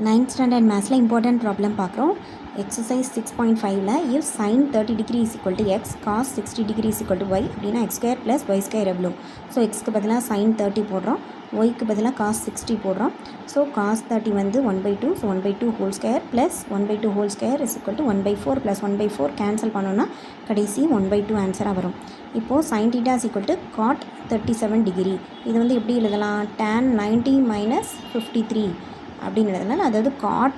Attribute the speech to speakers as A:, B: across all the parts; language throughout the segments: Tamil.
A: 9th standard மேத்ஸில் இம்பார்ட்டன்ட் ப்ராப்ளம் பார்க்குறோம். எக்ஸசைஸ் 6.5ல if sin 30 degree is equal to x, cos 60 degree is equal to y அப்படின்னா x square plus y square எவ்வளோ? ஸோ எக்ஸ்க்கு பதிலாக sin 30 போடுறோம், ஒய்க்கு பதிலாக cos 60 போடுறோம். ஸோ cos 30 வந்து 1/2, so 1/2 whole square plus 1/2 whole square is equal to 1/4 plus 1/4 cancel பண்ணோன்னா கடைசி 1/2 ஆன்சராக வரும். இப்போது sin theta is equal to cot 37 degree. இது வந்து எப்படி எழுதலாம்? tan 90 minus 53 அப்படின்னு எழுதலாம். அதாவது cot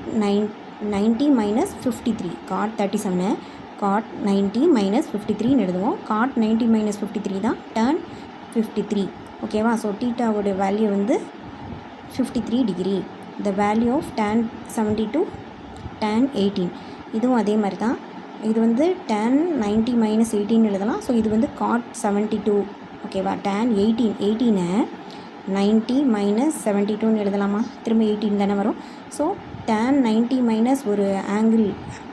A: 90 minus 53, cot 37 cot 90 minus 53 எழுதுவோம். cot 90 minus 53 தான் tan 53. ஓகேவா? ஸோ டீட்டாவோட வேல்யூ வந்து 53 degree. the value of tan 72 tan 18. இதுவும் அதே மாதிரி தான். இது வந்து tan 90 minus 18 எழுதலாம். ஸோ இது வந்து cot 72. ஓகேவா? tan 18 90 minus 72 எழுதலாமா? திரும்ப 18 தானே வரும். ஸோ tan 90 minus ஒரு ஆங்கிள்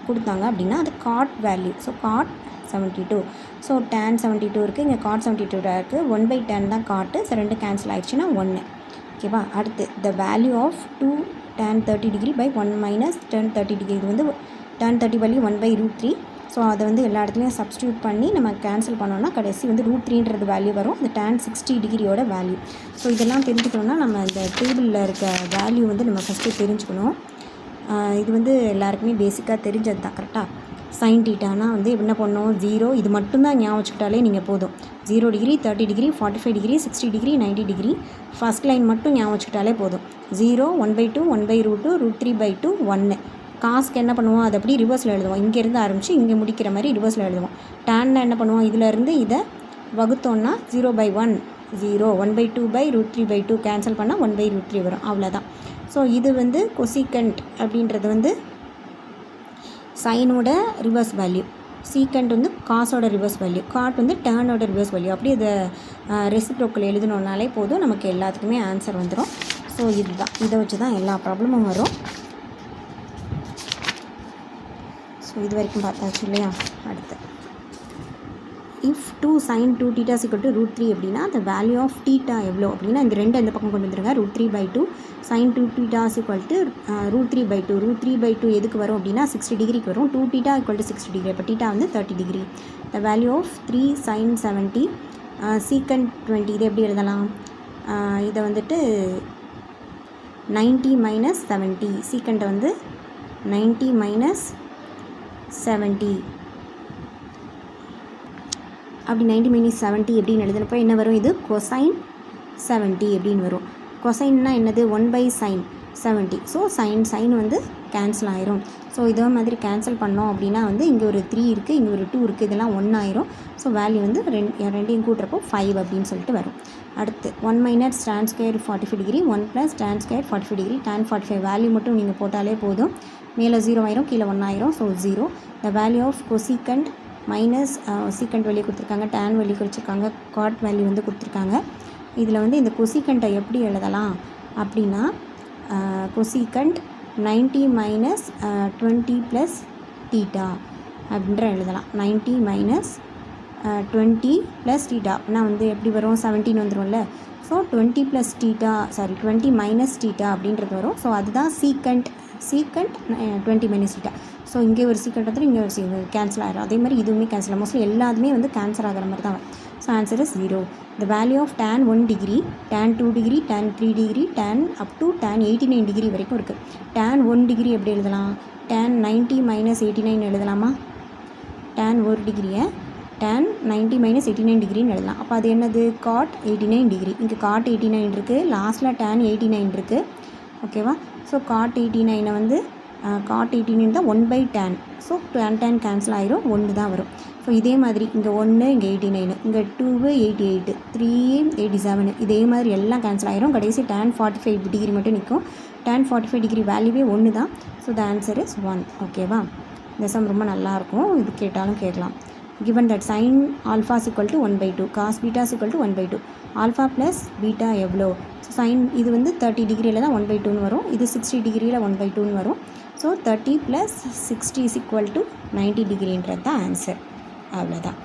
A: கொடுத்தாங்க அப்படின்னா அது cot value. So cot 72. So tan 72 இருக்குது, இங்கே cot 72 இருக்குது. 1/tan தான் cot. ஸோ ரெண்டு கேன்சல் ஆகிடுச்சுன்னா 1. ஓகேவா? அடுத்து the value of 2 tan 30 degree by 1 minus tan 30 degree. இது வந்து tan 30 வேல்யூ 1/√3. ஸோ அதை வந்து எல்லா இடத்துலையும் சப்ஸ்டியூட் பண்ணி நம்ம கேன்சல் பண்ணோன்னா கடைசி வந்து √3ன்றது வேல்யூ வரும். இந்த tan 60 டிகிரியோட வேல்யூ. ஸோ இதெல்லாம் தெரிஞ்சுக்கணுன்னா நம்ம இந்த டேபிளில் இருக்க வேல்யூ வந்து நம்ம ஃபஸ்ட்டு தெரிஞ்சுக்கணும். இது வந்து எல்லாருக்குமே பேசிக்காக தெரிஞ்சது தான். கரெக்டாக sin தீட்டானா வந்து என்ன பண்ணோம்? 0 இது மட்டும்தான் ஞாபகம் வச்சுக்கிட்டாலே நீங்கள் போதும். 0 degree, 30 degree, 45 degree, 60 degree, 90 degree first line மட்டும் ஞாபகம் வச்சுக்கிட்டாலே போதும். 0 1/2 1/√2 √3/2 1. காசுக்கு என்ன பண்ணுவோம்? அது அப்படி ரிவர்ஸில் எழுதுவோம். இங்கேருந்து ஆரம்பித்து இங்கே முடிக்கிற மாதிரி ரிவர்ஸில் எழுதுவோம். டேன்னா என்ன பண்ணுவோம்? இதிலேருந்து இதை வகுத்தோன்னா 0/1 0, 1/2/√3/2 கேன்சல் பண்ணால் 1/√3 வரும். அவ்வளோதான். ஸோ இது வந்து கொசிகண்ட் அப்படின்றது வந்து சைனோட ரிவர்ஸ் வேல்யூ, சீக்கண்ட் வந்து காசோட ரிவர்ஸ் வேல்யூ, காட் வந்து டேர்னோட ரிவர்ஸ் வேல்யூ. அப்படி இதை ரெசிப்ரோக்கல் எழுதணுன்னாலே போதும், நமக்கு எல்லாத்துக்குமே ஆன்சர் வந்துடும். ஸோ இதுதான், இதை வச்சு தான் எல்லா ப்ராப்ளமும் வரும். ஸோ இது வரைக்கும் பார்த்தாச்சு இல்லையா? அடுத்து if 2 sin 2 theta is equal to √3 அப்படின்னா the value of theta எவ்வளோ அப்படின்னா இந்த ரெண்டு அந்த பக்கம் கொண்டு வந்துருங்க. √3/2 sin 2 theta is equal to √3/2. √3/2 எதுக்கு வரும் அப்படின்னா 60 டிகிரிக்கு வரும். 2 theta equal to 60 டிகிரி. அப்போ theta வந்து 30 degree. the value of 3 sin 70 secant 20. இது எப்படி எழுதலாம்? இதை வந்துட்டு 90 minus 70, secant வந்து 90 minus 70 அப்படி 90 minus 70 எப்படின்னு எழுதுனப்போ என்ன வரும்? இது கொசைன் 70 அப்படின்னு வரும். கொசைன்னா என்னது? 1/sin 70. ஸோ சைன் வந்து கேன்சல் ஆயிரும். ஸோ இதே மாதிரி கேன்சல் பண்ணோம் அப்படின்னா வந்து இங்கே ஒரு 3 இருக்குது, இங்கே ஒரு 2 இருக்குது, இதெல்லாம் 1 ஆயிரும். ஸோ வேல்யூ வந்து ரெண்டையும் கூட்டுறப்போ 5 அப்படின்னு சொல்லிட்டு வரும். அடுத்து 1 minus tan square 45 degree, 1 plus tan square 45 degree. tan 45 value மட்டும் நீங்கள் போட்டாலே போதும். மேலே 0 ஆயிரும், கீழே 1 ஆயிரும். So 0. the value of cosecant minus secant value கொடுத்துருக்காங்க, டேன் வேல்யூ கொடுத்துருக்காங்க, காட் வேல்யூ வந்து கொடுத்துருக்காங்க. இதில் வந்து இந்த கொசிகண்ட்டை எப்படி எழுதலாம் அப்படின்னா கொசிகண்ட் 90 minus 20 plus theta அப்படின்ற எழுதலாம். 90 minus 20 plus theta அப்படின்னா வந்து எப்படி வரும்? 17 வந்துடும்ல. So 20 plus theta 20 minus theta அப்படின்றது வரும். ஸோ அதுதான் சீக்கண்ட் 20 minus theta. ஸோ இங்கே ஒரு சீக்கண்ட் வந்து இங்கே ஒரு கேன்சல் ஆகிடும். அதே மாதிரி இதுவுமே கேன்சல் ஆகும். மோஸ்ட்லி எல்லாத்துமே வந்து கேன்சல் ஆகிற மாதிரி தான் வரும். So answer is 0. the value of tan 1 degree, tan 2 degree, tan 3 degree, tan up to tan 89 degree வரைக்கும் இருக்குது. tan 1 டிகிரி எப்படி எழுதலாம்? tan 90 minus 89 எழுதலாமா? tan 1 டிகிரியை tan 90 minus 89 டிகிரின்னு எழுதலாம். அப்போ அது என்னது? cot 89 degree. இங்கே cot 89 இருக்குது, லாஸ்ட்டில் tan 89 இருக்குது. ஓகேவா? ஸோ cot 89 வந்து cot 18 தான் 1/tan. ஸோ tan கேன்சல் ஆயிரும், 1 தான் வரும். ஸோ இதே மாதிரி இங்கே 1, இங்கே 89, இங்கே 2 88, 3 87, இதே மாதிரி எல்லாம் கேன்சல் ஆயிரும். கடைசி tan 45 டிகிரி மட்டும் நிற்கும். tan 45 டிகிரி வேல்யூவே 1 தான். So the answer is 1. ஓகேவா? இந்த சம் ரொம்ப நல்லாயிருக்கும், இது கேட்டாலும் கேட்கலாம். given that sin alpha is equal to 1/2, cos beta is equal to 1/2, alpha plus beta எவ்வளோ? ஸோ சைன் இது வந்து 30 டிகிரியில் தான் 1/2ன்னு வரும், இது 60 டிகிரியில் 1/2ன்னு வரும். So 30 plus 60 is equal to 90 டிகிரின்றது தான் ஆன்சர். அவ்வளோதான்.